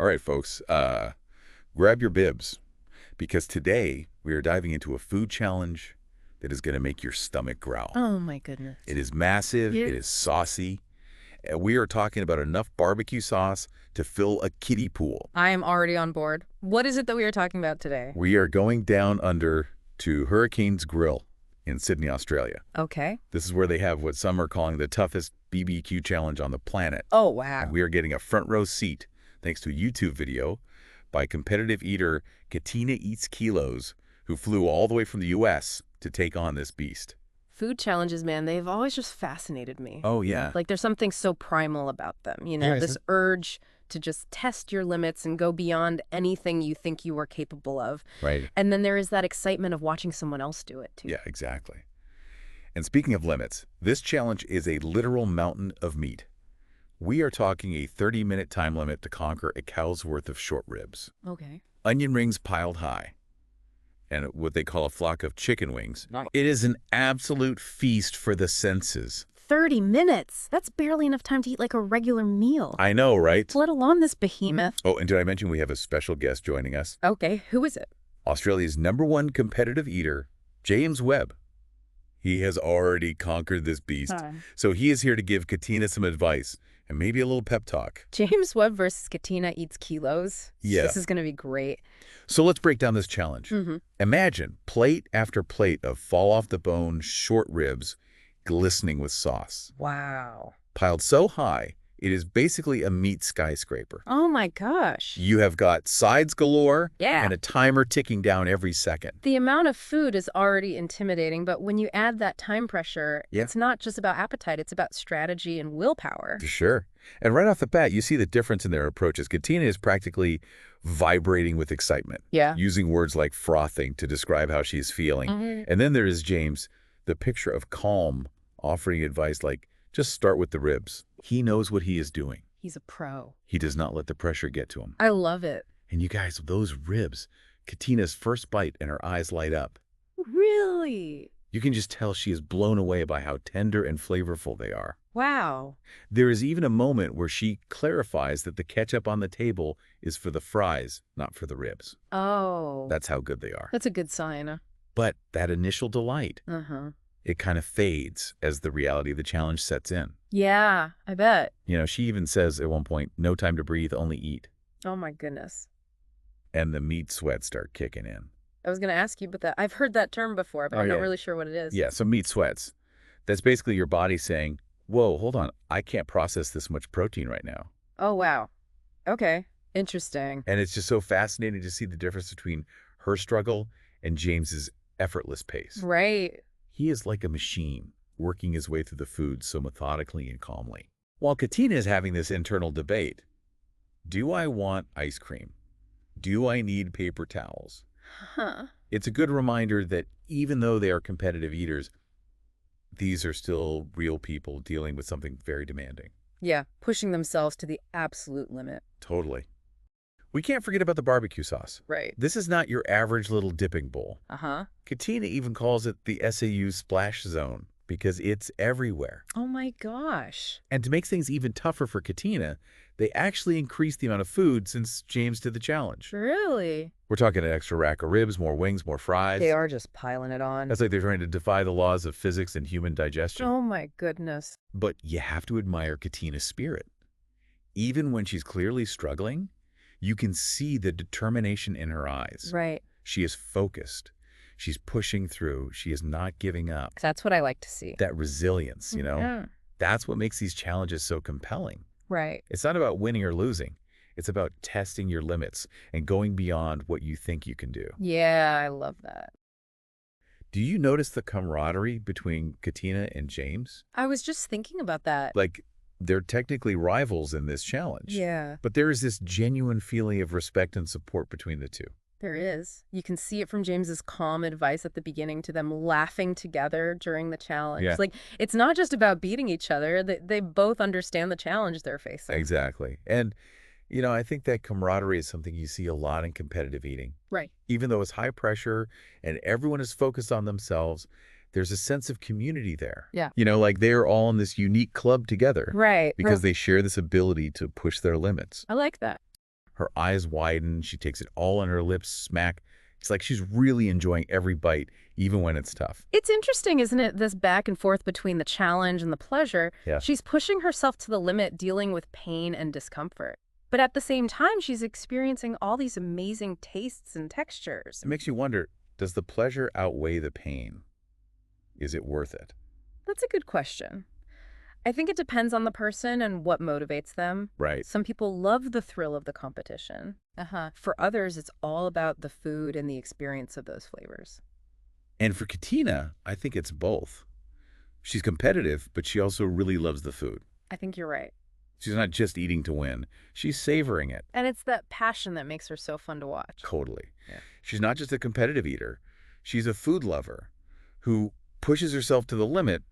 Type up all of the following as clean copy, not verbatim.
All right, folks, grab your bibs because today we are diving into a food challenge that is going to make your stomach growl. Oh my goodness. It is massive, Yeah. it is saucy, and we are talking about enough barbecue sauce to fill a kiddie pool. I am already on board. What is it that we are talking about today? We are going down under to Hurricane's Grill in Sydney, Australia. Okay. This is where they have what some are calling the toughest BBQ challenge on the planet. Oh, wow. And we are getting a front row seat thanks to a YouTube video by competitive eater Katina Eats Kilos, who flew all the way from the U.S. to take on this beast. Food challenges, man, they've always just fascinated me. Oh, yeah. Like there's something so primal about them, you know, Yeah, this urge to just test your limits and go beyond anything you think you are capable of. Right. And then there is that excitement of watching someone else do it, too. Yeah, exactly. And speaking of limits, this challenge is a literal mountain of meat. We are talking a 30-minute time limit to conquer a cow's worth of short ribs, Okay. onion rings piled high, and what they call a flock of chicken wings. Nice. It is an absolute feast for the senses. 30 minutes? That's barely enough time to eat like a regular meal. I know, right? Let alone this behemoth. Oh, and did I mention we have a special guest joining us? Okay, who is it? Australia's #1 competitive eater, James Webb. He has already conquered this beast. Hi. So he is here to give Katina some advice and maybe a little pep talk. James Webb versus Katina Eats Kilos. Yeah. This is going to be great. So let's break down this challenge. Mm-hmm. Imagine plate after plate of fall-off-the-bone short ribs glistening with sauce. Wow. Piled so high, it is basically a meat skyscraper. Oh my gosh. You have got sides galore Yeah. and a timer ticking down every second. The amount of food is already intimidating, but when you add that time pressure, Yeah. it's not just about appetite, it's about strategy and willpower. For sure. And right off the bat, you see the difference in their approaches. Katina is practically vibrating with excitement, Yeah. using words like frothing to describe how she's feeling. Mhm. And then there is James, the picture of calm, offering advice like, just start with the ribs. He knows what he is doing. He's a pro. He does not let the pressure get to him. I love it. And you guys, those ribs, Katina's first bite and her eyes light up. Really? You can just tell she is blown away by how tender and flavorful they are. Wow. There is even a moment where she clarifies that the ketchup on the table is for the fries, not for the ribs. Oh. That's how good they are. That's a good sign. But that initial delight, Uh-huh. it kind of fades as the reality of the challenge sets in. Yeah, I bet. You know, she even says at one point, no time to breathe, only eat. Oh my goodness. And the meat sweats start kicking in. I was going to ask you about that. I've heard that term before, but Oh, I'm not yeah. really sure what it is. Yeah, so meat sweats. That's basically your body saying, whoa, hold on, I can't process this much protein right now. Oh, wow. Okay. Interesting. And it's just so fascinating to see the difference between her struggle and James's effortless pace. Right. He is like a machine, working his way through the food so methodically and calmly. While Katina is having this internal debate, do I want ice cream? Do I need paper towels? Huh. It's a good reminder that even though they are competitive eaters, these are still real people dealing with something very demanding. Yeah, pushing themselves to the absolute limit. Totally. We can't forget about the barbecue sauce. Right. This is not your average little dipping bowl. Uh-huh. Katina even calls it the SAU splash zone because it's everywhere. Oh my gosh. And to make things even tougher for Katina, they actually increased the amount of food since James did the challenge. Really? We're talking an extra rack of ribs, more wings, more fries. They are just piling it on. That's like they're trying to defy the laws of physics and human digestion. Oh my goodness. But you have to admire Katina's spirit. Even when she's clearly struggling, you can see the determination in her eyes. Right. She is focused. She's pushing through. She is not giving up. That's what I like to see. That resilience, you know, Yeah. that's what makes these challenges so compelling. Right. It's not about winning or losing. It's about testing your limits and going beyond what you think you can do. Yeah, I love that. Do you notice the camaraderie between Katina and James? I was just thinking about that. Like, they're technically rivals in this challenge. Yeah, But there is this genuine feeling of respect and support between the two. there is. You can see it from James's calm advice at the beginning to them laughing together during the challenge. Yeah. Like, it's not just about beating each other. They both understand the challenge they're facing. Exactly. And, you know, I think that camaraderie is something you see a lot in competitive eating. Right. Even though it's high pressure and everyone is focused on themselves, there's a sense of community there. Yeah. You know, like they're all in this unique club together Right. because they share this ability to push their limits. I like that. Her eyes widen. She takes it all on her lips, smack. It's like she's really enjoying every bite, even when it's tough. It's interesting, isn't it, this back and forth between the challenge and the pleasure. Yeah. She's pushing herself to the limit, dealing with pain and discomfort. But at the same time, she's experiencing all these amazing tastes and textures. It makes you wonder, does the pleasure outweigh the pain? Is it worth it? That's a good question. I think it depends on the person and what motivates them. Right. Some people love the thrill of the competition. For others, it's all about the food and the experience of those flavors. And for Katina, I think it's both. She's competitive, but she also really loves the food. I think you're right. She's not just eating to win. She's savoring it. And it's that passion that makes her so fun to watch. Totally. Yeah. She's not just a competitive eater. She's a food lover who pushes herself to the limit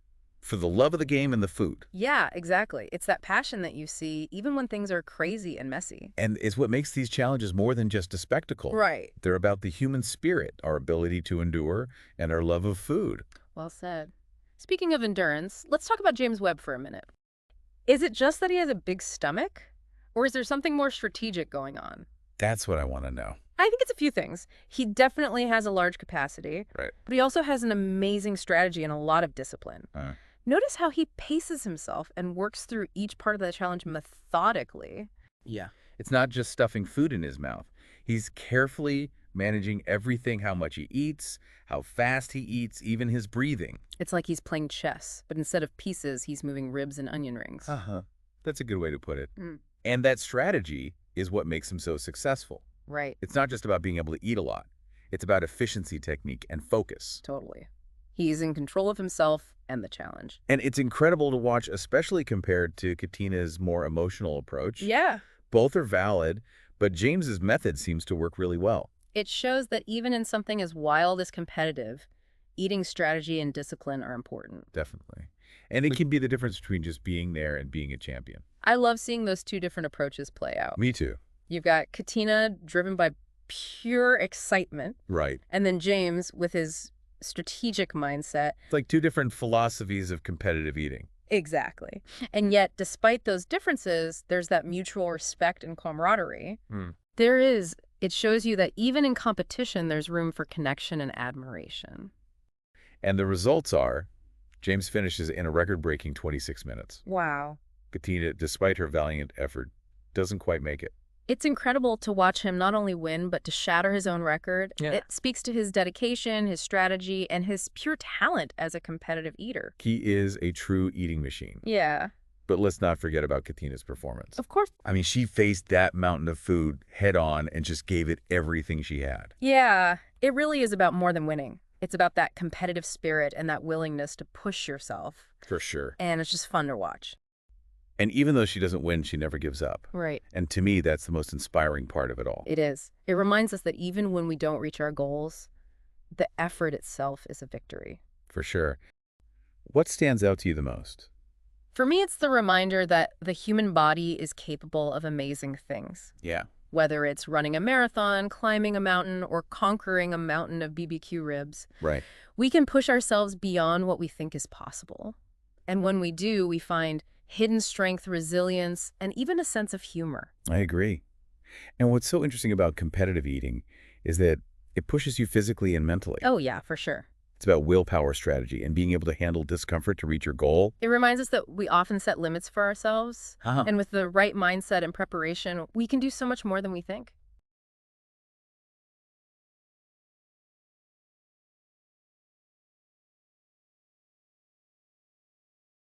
for the love of the game and the food. Yeah, exactly. It's that passion that you see even when things are crazy and messy. And it's what makes these challenges more than just a spectacle. Right. They're about the human spirit, our ability to endure, and our love of food. Well said. Speaking of endurance, let's talk about James Webb for a minute. Is it just that he has a big stomach? Or is there something more strategic going on? That's what I want to know. I think it's a few things. He definitely has a large capacity, Right. but he also has an amazing strategy and a lot of discipline. Notice how he paces himself and works through each part of the challenge methodically. Yeah. It's not just stuffing food in his mouth. He's carefully managing everything, how much he eats, how fast he eats, even his breathing. It's like he's playing chess, but instead of pieces, he's moving ribs and onion rings. Uh-huh. That's a good way to put it. Mm. And that strategy is what makes him so successful. Right. It's not just about being able to eat a lot. It's about efficiency, technique, and focus. Totally. He's in control of himself and the challenge. And it's incredible to watch, especially compared to Katina's more emotional approach. Yeah. Both are valid, but James's method seems to work really well. It shows that even in something as wild as competitive, eating strategy and discipline are important. Definitely. And it can be the difference between just being there and being a champion. I love seeing those two different approaches play out. Me too. You've got Katina driven by pure excitement, Right. and then James with his strategic mindset. It's like two different philosophies of competitive eating. Exactly. And yet, despite those differences, there's that mutual respect and camaraderie. There is. It shows you that even in competition, there's room for connection and admiration. And the results are, James finishes in a record-breaking 26 minutes. Wow. Katina, despite her valiant effort, doesn't quite make it. It's incredible to watch him not only win, but to shatter his own record. Yeah. It speaks to his dedication, his strategy, and his pure talent as a competitive eater. He is a true eating machine. Yeah. But let's not forget about Katina's performance. Of course. I mean, she faced that mountain of food head on and just gave it everything she had. Yeah. It really is about more than winning. It's about that competitive spirit and that willingness to push yourself. For sure. And it's just fun to watch. And even though she doesn't win, she never gives up. Right. And to me, that's the most inspiring part of it all. It is. It reminds us that even when we don't reach our goals, the effort itself is a victory. For sure. What stands out to you the most? For me, it's the reminder that the human body is capable of amazing things. Yeah. Whether it's running a marathon, climbing a mountain, or conquering a mountain of BBQ ribs, Right. we can push ourselves beyond what we think is possible. And when we do, we find hidden strength, resilience, and even a sense of humor. I agree. And what's so interesting about competitive eating is that it pushes you physically and mentally. Oh, yeah, for sure. It's about willpower strategy and being able to handle discomfort to reach your goal. It reminds us that we often set limits for ourselves. Uh-huh. And with the right mindset and preparation, we can do so much more than we think.